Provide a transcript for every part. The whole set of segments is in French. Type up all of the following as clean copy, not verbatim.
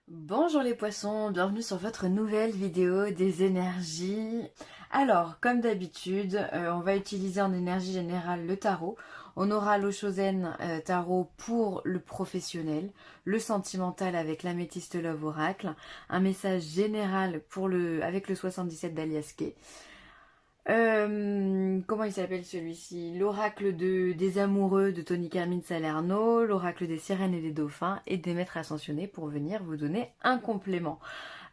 Bonjour les poissons, bienvenue sur votre nouvelle vidéo des énergies. Alors, comme d'habitude, on va utiliser en énergie générale le tarot. On aura l'Oshozen tarot pour le professionnel, le sentimental avec l'améthyste Love Oracle, un message général pour avec le 77 d'Aliaske. Comment il s'appelle celui-ci? L'oracle des amoureux de Tony Carmine Salerno, l'oracle des sirènes et des dauphins et des maîtres ascensionnés pour venir vous donner un complément.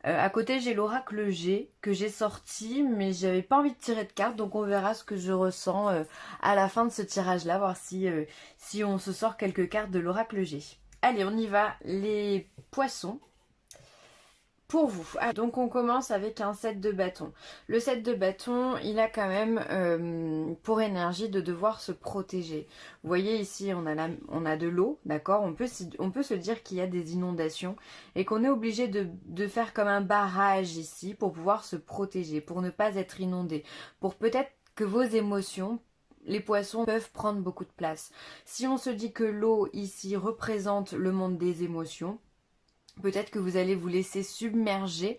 À côté, j'ai l'oracle G que j'ai sorti, mais j'avais pas envie de tirer de cartes, donc on verra ce que je ressens à la fin de ce tirage-là, voir si on se sort quelques cartes de l'oracle G. Allez, on y va, les poissons. Pour vous. Ah, donc on commence avec un set de bâtons. Le set de bâtons, il a quand même pour énergie de devoir se protéger. Vous voyez ici, on a de l'eau, d'accord, on peut se dire qu'il y a des inondations et qu'on est obligé de faire comme un barrage ici pour pouvoir se protéger, pour ne pas être inondé, pour peut-être que vos émotions, les poissons peuvent prendre beaucoup de place. Si on se dit que l'eau ici représente le monde des émotions, peut-être que vous allez vous laisser submerger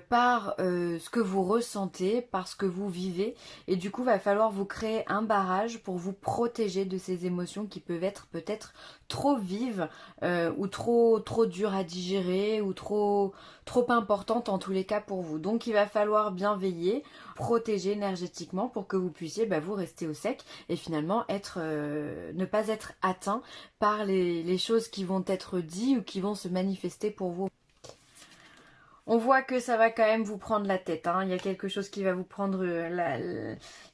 par ce que vous ressentez, par ce que vous vivez. Et du coup, va falloir vous créer un barrage pour vous protéger de ces émotions qui peuvent être peut-être trop vives ou trop dures à digérer ou trop importantes en tous les cas pour vous. Donc, il va falloir bien veiller, protéger énergétiquement pour que vous puissiez vous rester au sec et finalement ne pas être atteint par les choses qui vont être dites ou qui vont se manifester pour vous. On voit que ça va quand même vous prendre la tête, hein. Il y a quelque chose qui va vous prendre,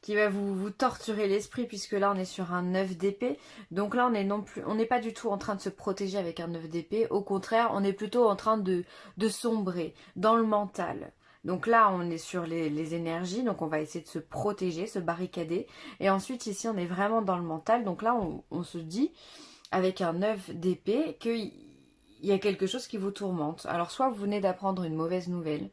qui va vous torturer l'esprit, puisque là on est sur un 9 d'épée. Donc là on n'est pas du tout en train de se protéger avec un 9 d'épée. Au contraire, on est plutôt en train de sombrer dans le mental. Donc là on est sur les énergies, donc on va essayer de se protéger, se barricader. Et ensuite ici on est vraiment dans le mental. Donc là on se dit avec un 9 d'épée qu'il y a quelque chose qui vous tourmente. Alors soit vous venez d'apprendre une mauvaise nouvelle,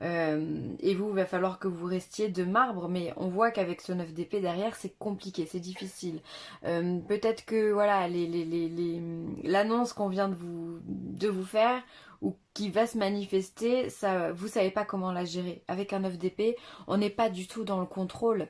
et il va falloir que vous restiez de marbre, mais on voit qu'avec ce 9 d'épée derrière, c'est compliqué, c'est difficile. Peut-être que voilà, l'annonce qu'on vient de vous faire ou qui va se manifester, ça, vous savez pas comment la gérer. Avec un 9 d'épée, on n'est pas du tout dans le contrôle.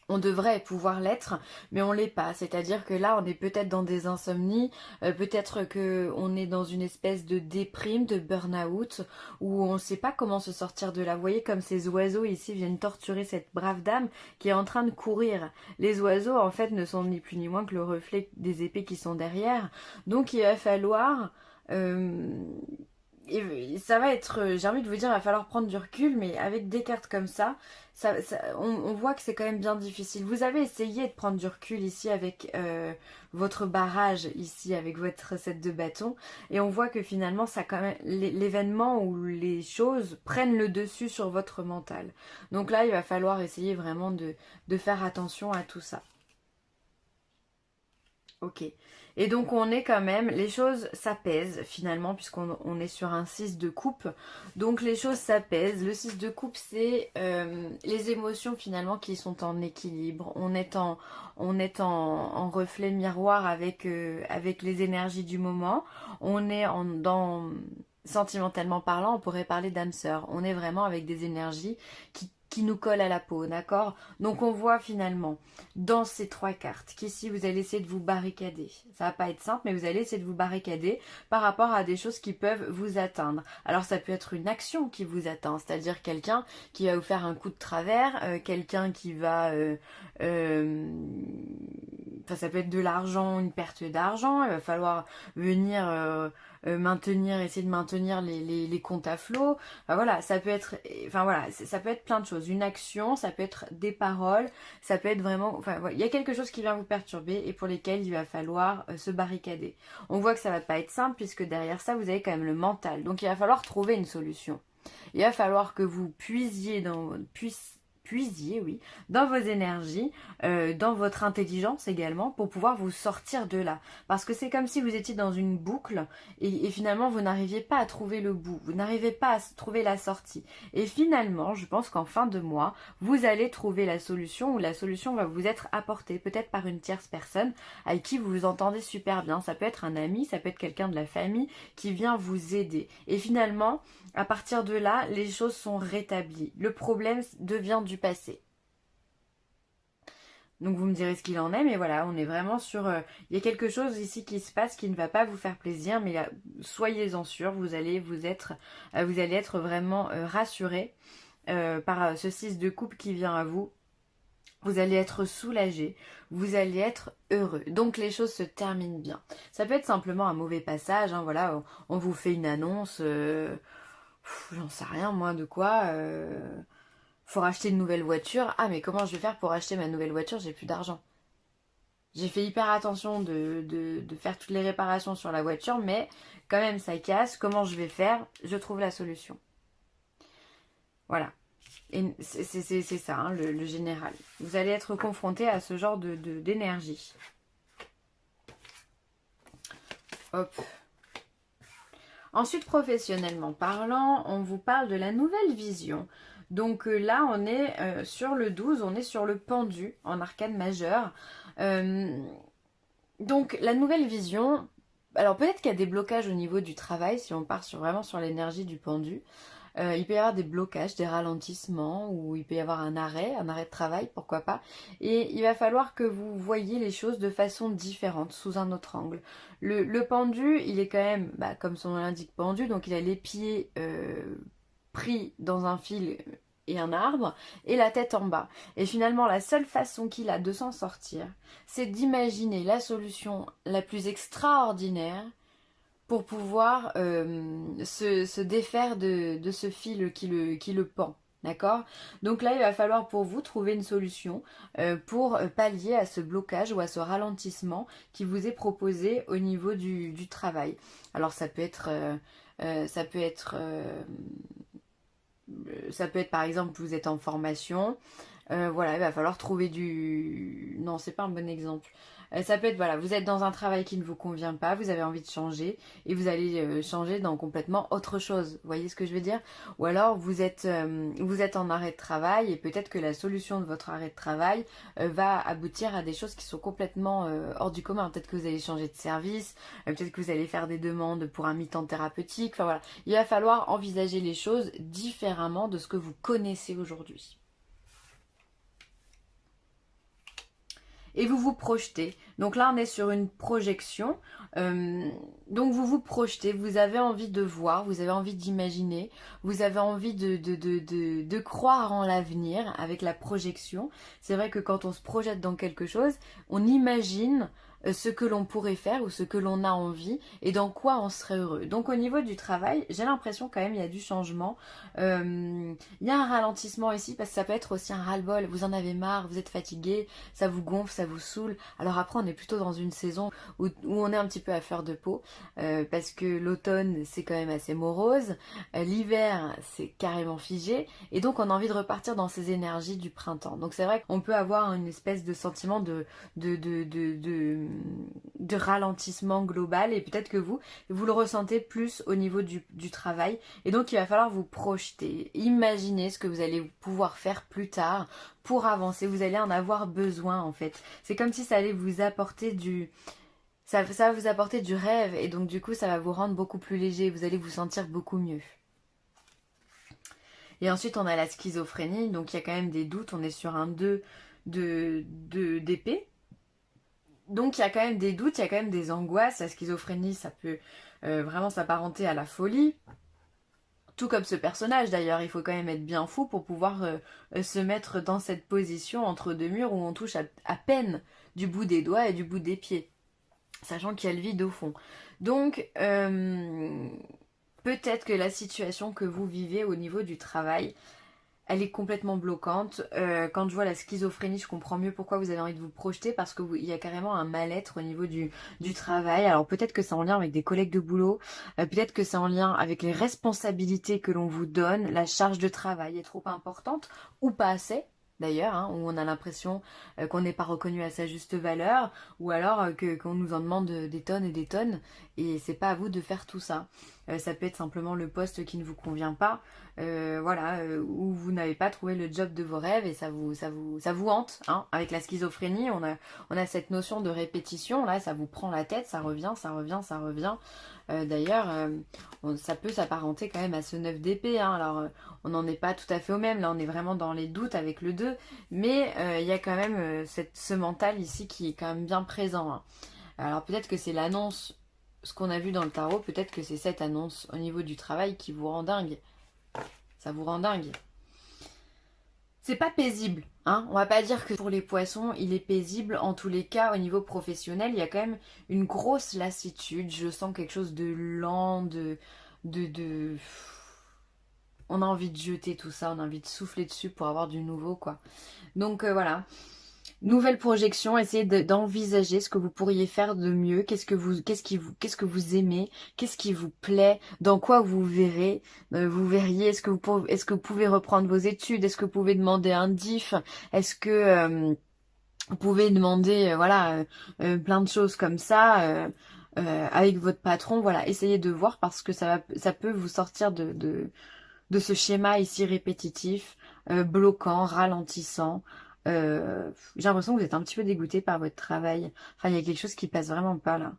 On devrait pouvoir l'être, mais on l'est pas. C'est-à-dire que là, on est peut-être dans des insomnies, peut-être que on est dans une espèce de déprime, de burn-out, où on ne sait pas comment se sortir de là. Vous voyez comme ces oiseaux ici viennent torturer cette brave dame qui est en train de courir. Les oiseaux, en fait, ne sont ni plus ni moins que le reflet des épées qui sont derrière. Donc, il va falloir... et ça va être, j'ai envie de vous dire, il va falloir prendre du recul, mais avec des cartes comme ça, on voit que c'est quand même bien difficile. Vous avez essayé de prendre du recul ici avec votre barrage, ici avec votre set de bâtons, et on voit que finalement, ça quand même, l'événement ou les choses prennent le dessus sur votre mental. Donc là, il va falloir essayer vraiment de faire attention à tout ça. Ok. Et donc on est quand même, les choses s'apaisent finalement puisqu'on est sur un 6 de coupe. Donc les choses s'apaisent. Le 6 de coupe c'est les émotions finalement qui sont en équilibre. On est en reflet miroir avec les énergies du moment. On est sentimentalement parlant, on pourrait parler d'âme sœur. On est vraiment avec des énergies qui nous collent à la peau, d'accord? Donc on voit finalement dans ces trois cartes qu'ici vous allez essayer de vous barricader. Ça va pas être simple, mais vous allez essayer de vous barricader par rapport à des choses qui peuvent vous atteindre. Alors ça peut être une action qui vous atteint, c'est-à-dire quelqu'un qui va vous faire un coup de travers, quelqu'un qui va... Enfin, ça peut être de l'argent, une perte d'argent, il va falloir venir essayer de maintenir les comptes à flot. Enfin, voilà, ça peut être, enfin voilà, ça peut être plein de choses. Une action, ça peut être des paroles, ça peut être vraiment, enfin voilà, il y a quelque chose qui vient vous perturber et pour lesquels il va falloir se barricader. On voit que ça va pas être simple puisque derrière ça vous avez quand même le mental. Donc il va falloir trouver une solution. Il va falloir que vous puisiez, oui, dans vos énergies, dans votre intelligence également, pour pouvoir vous sortir de là. Parce que c'est comme si vous étiez dans une boucle et finalement vous n'arriviez pas à trouver le bout, vous n'arrivez pas à trouver la sortie. Et finalement, je pense qu'en fin de mois, vous allez trouver la solution ou la solution va vous être apportée, peut-être par une tierce personne avec qui vous vous entendez super bien. Ça peut être un ami, ça peut être quelqu'un de la famille qui vient vous aider. Et finalement, à partir de là, les choses sont rétablies. Le problème devient du passé. Donc vous me direz ce qu'il en est, mais voilà, on est vraiment sur... il y a quelque chose ici qui se passe qui ne va pas vous faire plaisir, mais là, soyez-en sûrs, vous allez être vraiment rassurés par ce 6 de coupe qui vient à vous. Vous allez être soulagé, vous allez être heureux. Donc les choses se terminent bien. Ça peut être simplement un mauvais passage, hein, voilà, on vous fait une annonce, j'en sais rien moi de quoi... faut racheter une nouvelle voiture. Ah mais comment je vais faire pour acheter ma nouvelle voiture? J'ai plus d'argent. J'ai fait hyper attention de faire toutes les réparations sur la voiture, mais quand même ça casse. Comment je vais faire? Je trouve la solution. Voilà. Et c'est ça, hein, le général. Vous allez être confronté à ce genre d'énergie. Hop. Ensuite, professionnellement parlant, on vous parle de la nouvelle vision. Donc là, on est sur le 12, on est sur le pendu en arcane majeur. Donc la nouvelle vision, alors peut-être qu'il y a des blocages au niveau du travail, si on part vraiment sur l'énergie du pendu. Il peut y avoir des blocages, des ralentissements, ou il peut y avoir un arrêt de travail, pourquoi pas. Et il va falloir que vous voyiez les choses de façon différente, sous un autre angle. Le pendu, il est quand même, comme son nom l'indique, pendu, donc il a les pieds pris dans un fil et un arbre, et la tête en bas. Et finalement, la seule façon qu'il a de s'en sortir, c'est d'imaginer la solution la plus extraordinaire pour pouvoir se défaire de ce fil qui le pend. D'accord? Donc là, il va falloir pour vous trouver une solution pour pallier à ce blocage ou à ce ralentissement qui vous est proposé au niveau du travail. Alors ça peut être par exemple vous êtes en formation. Voilà, il va falloir trouver du... Non, c'est pas un bon exemple. Ça peut être, voilà, vous êtes dans un travail qui ne vous convient pas, vous avez envie de changer, et vous allez changer dans complètement autre chose. Vous voyez ce que je veux dire? Ou alors, vous êtes en arrêt de travail, et peut-être que la solution de votre arrêt de travail va aboutir à des choses qui sont complètement hors du commun. Peut-être que vous allez changer de service, peut-être que vous allez faire des demandes pour un mi-temps thérapeutique. Enfin voilà, il va falloir envisager les choses différemment de ce que vous connaissez aujourd'hui. Et vous vous projetez. Donc là, on est sur une projection. Donc vous vous projetez, vous avez envie de voir, vous avez envie d'imaginer, vous avez envie de croire en l'avenir avec la projection. C'est vrai que quand on se projette dans quelque chose, on imagine ce que l'on pourrait faire ou ce que l'on a envie et dans quoi on serait heureux. Donc au niveau du travail, j'ai l'impression quand même il y a du changement. Il y a un ralentissement ici parce que ça peut être aussi un ras-le-bol. Vous en avez marre, vous êtes fatigué, ça vous gonfle, ça vous saoule. Alors après on est plutôt dans une saison où on est un petit peu à fleur de peau parce que l'automne c'est quand même assez morose, l'hiver c'est carrément figé et donc on a envie de repartir dans ces énergies du printemps. Donc c'est vrai qu'on peut avoir une espèce de sentiment de ralentissement global et peut-être que vous le ressentez plus au niveau du travail et donc il va falloir vous projeter, imaginer ce que vous allez pouvoir faire plus tard pour avancer, vous allez en avoir besoin en fait. C'est comme si ça allait vous apporter ça va vous apporter du rêve et donc du coup ça va vous rendre beaucoup plus léger, vous allez vous sentir beaucoup mieux. Et ensuite on a la schizophrénie, donc il y a quand même des doutes, on est sur un 2 d'épée. Donc il y a quand même des doutes, il y a quand même des angoisses. La schizophrénie, ça peut vraiment s'apparenter à la folie. Tout comme ce personnage d'ailleurs, il faut quand même être bien fou pour pouvoir se mettre dans cette position entre deux murs où on touche à peine du bout des doigts et du bout des pieds. Sachant qu'il y a le vide au fond. Donc peut-être que la situation que vous vivez au niveau du travail, elle est complètement bloquante. Quand je vois la schizophrénie, je comprends mieux pourquoi vous avez envie de vous projeter parce qu'il y a carrément un mal-être au niveau du travail. Alors peut-être que c'est en lien avec des collègues de boulot, peut-être que c'est en lien avec les responsabilités que l'on vous donne, la charge de travail est trop importante ou pas assez. d'ailleurs, hein, où on a l'impression qu'on n'est pas reconnu à sa juste valeur, ou alors qu'on nous en demande des tonnes et des tonnes, et c'est pas à vous de faire tout ça. Ça peut être simplement le poste qui ne vous convient pas, voilà, où vous n'avez pas trouvé le job de vos rêves et ça vous hante, hein. Avec la schizophrénie, on a cette notion de répétition, là, ça vous prend la tête, ça revient, ça revient, ça revient. D'ailleurs, ça peut s'apparenter quand même à ce 9 d'épée, hein. Alors, on n'en est pas tout à fait au même, là, on est vraiment dans les doutes avec le 2, mais il y a quand même ce mental ici qui est quand même bien présent, hein. Alors, peut-être que c'est l'annonce, ce qu'on a vu dans le tarot, peut-être que c'est cette annonce au niveau du travail qui vous rend dingue. Ça vous rend dingue. C'est pas paisible, hein. On va pas dire que pour les poissons, il est paisible. En tous les cas, au niveau professionnel, il y a quand même une grosse lassitude. Je sens quelque chose de lent, de... On a envie de jeter tout ça, on a envie de souffler dessus pour avoir du nouveau, quoi. Donc voilà. Nouvelle projection, essayez d'envisager ce que vous pourriez faire de mieux, qu'est-ce que vous aimez, qu'est-ce qui vous plaît, dans quoi vous verrez, vous verriez, est-ce que vous pouvez reprendre vos études, est-ce que vous pouvez demander un diff, est-ce que vous pouvez demander, voilà, plein de choses comme ça, avec votre patron, voilà, essayez de voir parce que ça peut vous sortir de ce schéma ici répétitif, bloquant, ralentissant. J'ai l'impression que vous êtes un petit peu dégoûté par votre travail. Enfin, il y a quelque chose qui passe vraiment pas là.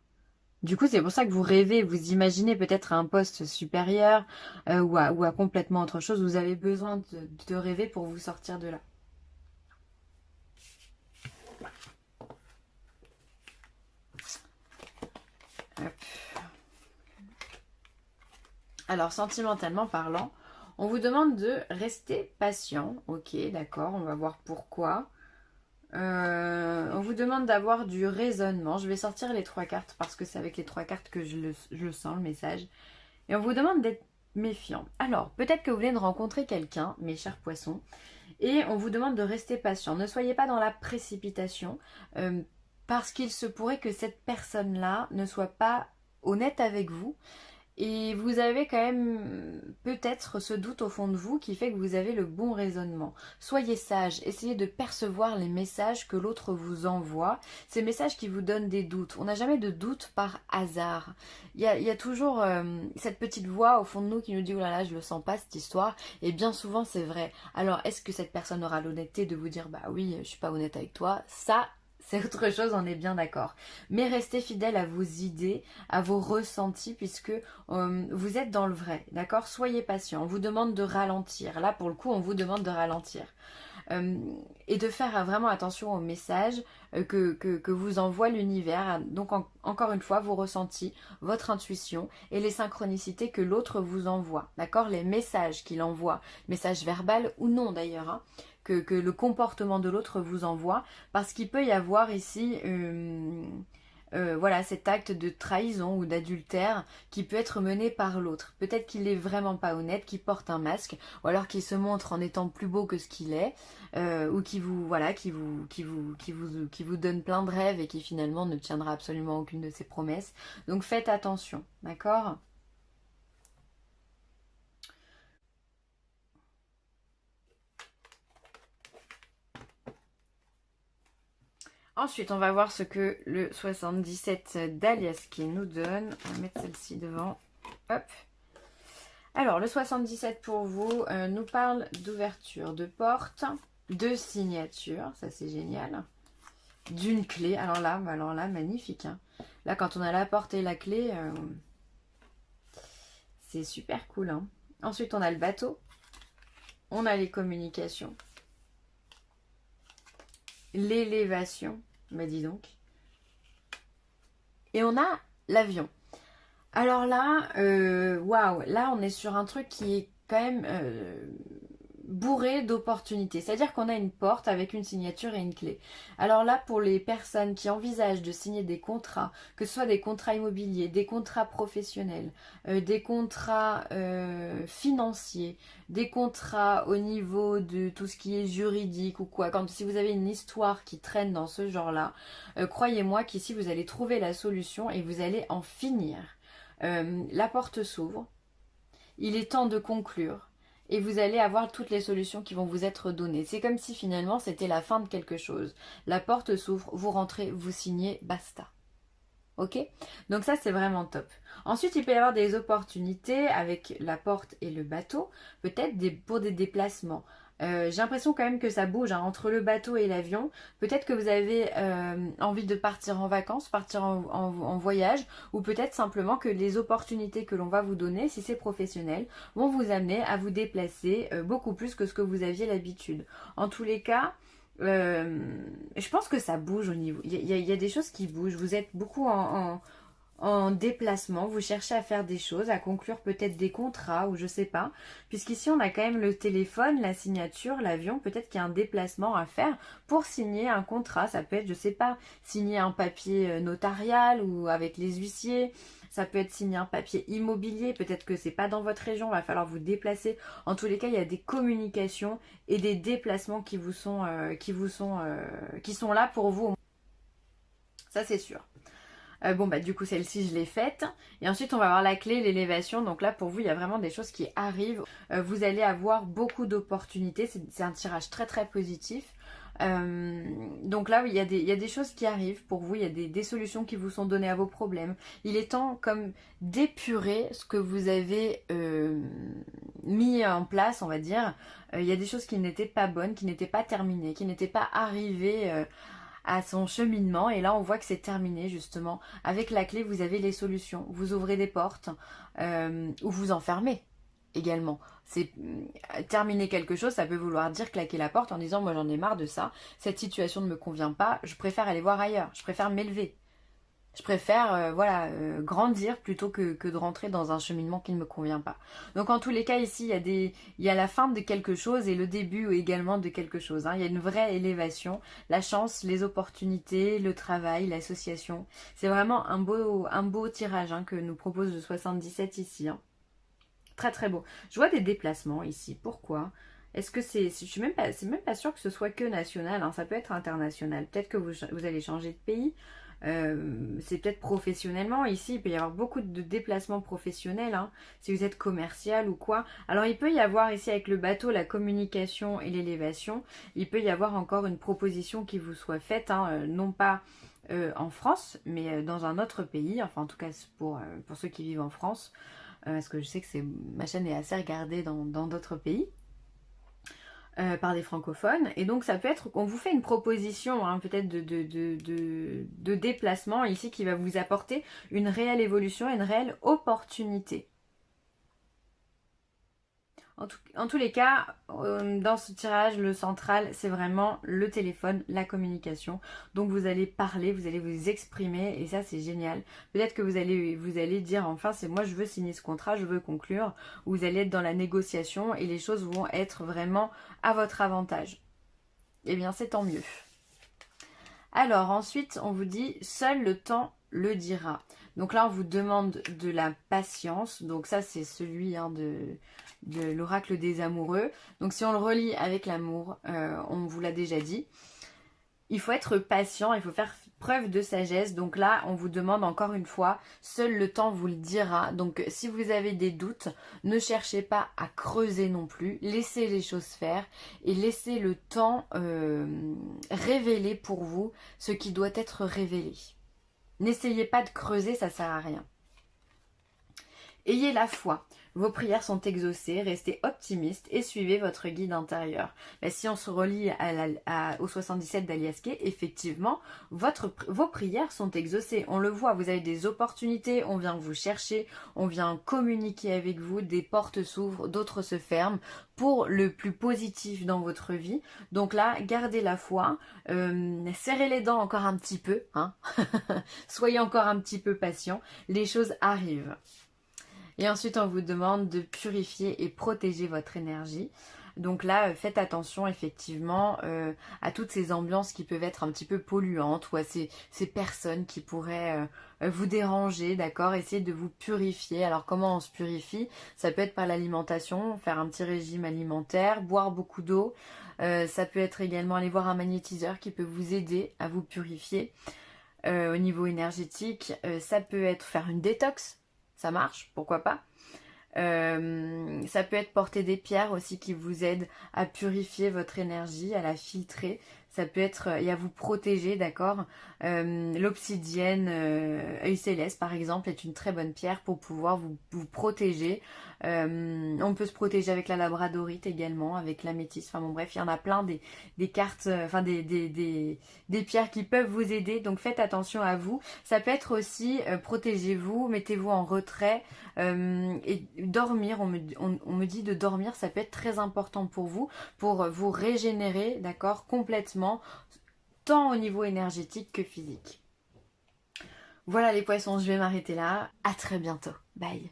Du coup, c'est pour ça que vous rêvez, vous imaginez peut-être à un poste supérieur ou à complètement autre chose. Vous avez besoin de rêver pour vous sortir de là. Hop. Alors, sentimentalement parlant, on vous demande de rester patient. Ok, d'accord, on va voir pourquoi. On vous demande d'avoir du raisonnement. Je vais sortir les 3 cartes parce que c'est avec les 3 cartes que je le sens, le message. Et on vous demande d'être méfiant. Alors, peut-être que vous venez de rencontrer quelqu'un, mes chers poissons, et on vous demande de rester patient. Ne soyez pas dans la précipitation, parce qu'il se pourrait que cette personne-là ne soit pas honnête avec vous. Et vous avez quand même peut-être ce doute au fond de vous qui fait que vous avez le bon raisonnement. Soyez sage, essayez de percevoir les messages que l'autre vous envoie, ces messages qui vous donnent des doutes. On n'a jamais de doute par hasard. Il y a toujours cette petite voix au fond de nous qui nous dit « Oh là là, je le sens pas cette histoire ». Et bien souvent c'est vrai. Alors est-ce que cette personne aura l'honnêteté de vous dire « Bah oui, je suis pas honnête avec toi ». Ça, c'est autre chose, on est bien d'accord. Mais restez fidèle à vos idées, à vos ressentis, puisque vous êtes dans le vrai, d'accord? Soyez patient, on vous demande de ralentir. Là, pour le coup, on vous demande de ralentir. Et de faire vraiment attention aux messages que vous envoie l'univers. Donc, encore une fois, vos ressentis, votre intuition et les synchronicités que l'autre vous envoie, d'accord? Les messages qu'il envoie, messages verbal ou non d'ailleurs, hein, que le comportement de l'autre vous envoie, parce qu'il peut y avoir ici voilà, cet acte de trahison ou d'adultère qui peut être mené par l'autre. Peut-être qu'il n'est vraiment pas honnête, qu'il porte un masque, ou alors qu'il se montre en étant plus beau que ce qu'il est, ou qui vous donne plein de rêves et qui finalement ne tiendra absolument aucune de ses promesses. Donc faites attention, d'accord ? Ensuite, on va voir ce que le 77 d'Aliaski nous donne. On va mettre celle-ci devant. Hop. Alors, le 77 pour vous nous parle d'ouverture de porte, de signature. Ça, c'est génial. D'une clé. Alors là, magnifique, hein. Là, quand on a la porte et la clé, c'est super cool, hein. Ensuite, on a le bateau. On a les communications. L'élévation, bah dis donc. Et on a l'avion. Alors là, waouh, là on est sur un truc qui est quand même bourré d'opportunités. C'est-à-dire qu'on a une porte avec une signature et une clé. Alors là, pour les personnes qui envisagent de signer des contrats, que ce soit des contrats immobiliers, des contrats professionnels, des contrats financiers, des contrats au niveau de tout ce qui est juridique ou quoi, si vous avez une histoire qui traîne dans ce genre-là, croyez-moi qu'ici vous allez trouver la solution et vous allez en finir. La porte s'ouvre. Il est temps de conclure. et vous allez avoir toutes les solutions qui vont vous être données. C'est comme si finalement c'était la fin de quelque chose. La porte s'ouvre, vous rentrez, vous signez, basta. Ok? Donc ça c'est vraiment top. Ensuite il peut y avoir des opportunités avec la porte et le bateau, peut-être pour des déplacements. J'ai l'impression quand même que ça bouge hein, entre le bateau et l'avion. Peut-être que vous avez envie de partir en vacances, partir en voyage, ou peut-être simplement que les opportunités que l'on va vous donner, si c'est professionnel, vont vous amener à vous déplacer beaucoup plus que ce que vous aviez l'habitude. En tous les cas, je pense que ça bouge au niveau. Il y a des choses qui bougent. Vous êtes beaucoup en déplacement. Vous cherchez à faire des choses, à conclure peut-être des contrats ou je sais pas. Puisqu'ici on a quand même le téléphone, la signature, l'avion. Peut-être qu'il y a un déplacement à faire pour signer un contrat. Ça peut être, je sais pas, signer un papier notarial ou avec les huissiers. Ça peut être signer un papier immobilier, peut-être que c'est pas dans votre région, il va falloir vous déplacer. En tous les cas, il y a des communications et des déplacements qui sont là pour vous. Ça c'est sûr. Bon bah du coup celle-ci je l'ai faite. Et ensuite on va avoir la clé, l'élévation. Donc là pour vous il y a vraiment des choses qui arrivent. Vous allez avoir beaucoup d'opportunités. C'est un tirage très très positif. Donc là, il y a des choses qui arrivent pour vous, il y a des solutions qui vous sont données à vos problèmes. Il est temps comme d'épurer ce que vous avez mis en place, on va dire. Il y a des choses qui n'étaient pas bonnes, qui n'étaient pas terminées, qui n'étaient pas arrivées à son cheminement. Et là, on voit que c'est terminé justement. Avec la clé, vous avez les solutions. Vous ouvrez des portes ou vous enfermez également. C'est terminer quelque chose, ça peut vouloir dire claquer la porte en disant moi j'en ai marre de ça, cette situation ne me convient pas, je préfère aller voir ailleurs, je préfère m'élever, je préfère grandir plutôt que de rentrer dans un cheminement qui ne me convient pas. Donc en tous les cas ici il y a la fin de quelque chose et le début également de quelque chose. Il y a une vraie élévation, la chance, les opportunités, le travail, l'association. C'est vraiment un beau tirage que nous propose le 77 ici. Très très beau. Je vois des déplacements ici. Pourquoi? Est-ce que c'est même pas sûr que ce soit que national. Ça peut être international. Peut-être que vous allez changer de pays. C'est peut-être professionnellement. Ici, il peut y avoir beaucoup de déplacements professionnels. Si vous êtes commercial ou quoi. Alors, il peut y avoir ici avec le bateau, la communication et l'élévation. Il peut y avoir encore une proposition qui vous soit faite. Non pas en France, mais dans un autre pays. Enfin, en tout cas, pour ceux qui vivent en France. Parce que je sais que ma chaîne est assez regardée dans d'autres pays par des francophones. Et donc ça peut être qu'on vous fait une proposition peut-être de déplacement ici qui va vous apporter une réelle évolution, une réelle opportunité. En tous les cas, dans ce tirage, le central, c'est vraiment le téléphone, la communication. Donc vous allez parler, vous allez vous exprimer et ça c'est génial. Peut-être que vous allez dire enfin c'est moi je veux signer ce contrat, je veux conclure. Vous allez être dans la négociation et les choses vont être vraiment à votre avantage. Eh bien c'est tant mieux. Alors ensuite on vous dit seul le temps le dira. Donc là on vous demande de la patience. Donc ça c'est celui de l'oracle des amoureux. Donc si on le relie avec l'amour, on vous l'a déjà dit. Il faut être patient, il faut faire preuve de sagesse. Donc là, on vous demande encore une fois, seul le temps vous le dira. Donc si vous avez des doutes, ne cherchez pas à creuser non plus. Laissez les choses faire et laissez le temps révéler pour vous ce qui doit être révélé. N'essayez pas de creuser, ça sert à rien. Ayez la foi. Vos prières sont exaucées, restez optimiste et suivez votre guide intérieur. Mais si on se relie au 77 d'Aliaske, effectivement, vos prières sont exaucées. On le voit, vous avez des opportunités, on vient vous chercher, on vient communiquer avec vous, des portes s'ouvrent, d'autres se ferment pour le plus positif dans votre vie. Donc là, gardez la foi, serrez les dents encore un petit peu, soyez encore un petit peu patient, les choses arrivent. Et ensuite, on vous demande de purifier et protéger votre énergie. Donc là, faites attention effectivement à toutes ces ambiances qui peuvent être un petit peu polluantes ou à ces personnes qui pourraient vous déranger, d'accord? Essayez de vous purifier. Alors comment on se purifie? Ça peut être par l'alimentation, faire un petit régime alimentaire, boire beaucoup d'eau. Ça peut être également aller voir un magnétiseur qui peut vous aider à vous purifier au niveau énergétique. Ça peut être faire une détox. Ça marche, pourquoi pas. Ça peut être porter des pierres aussi qui vous aident à purifier votre énergie, à la filtrer. Ça peut être et à vous protéger, d'accord. L'obsidienne œil céleste, par exemple, est une très bonne pierre pour pouvoir vous protéger. On peut se protéger avec la labradorite également, avec l'améthyste. Enfin bon, bref, il y en a plein des cartes, enfin des pierres qui peuvent vous aider. Donc faites attention à vous. Ça peut être aussi protégez-vous, mettez-vous en retrait et dormir. On me dit de dormir, ça peut être très important pour vous régénérer, d'accord, complètement, tant au niveau énergétique que physique. Voilà les poissons, je vais m'arrêter là. À très bientôt. Bye.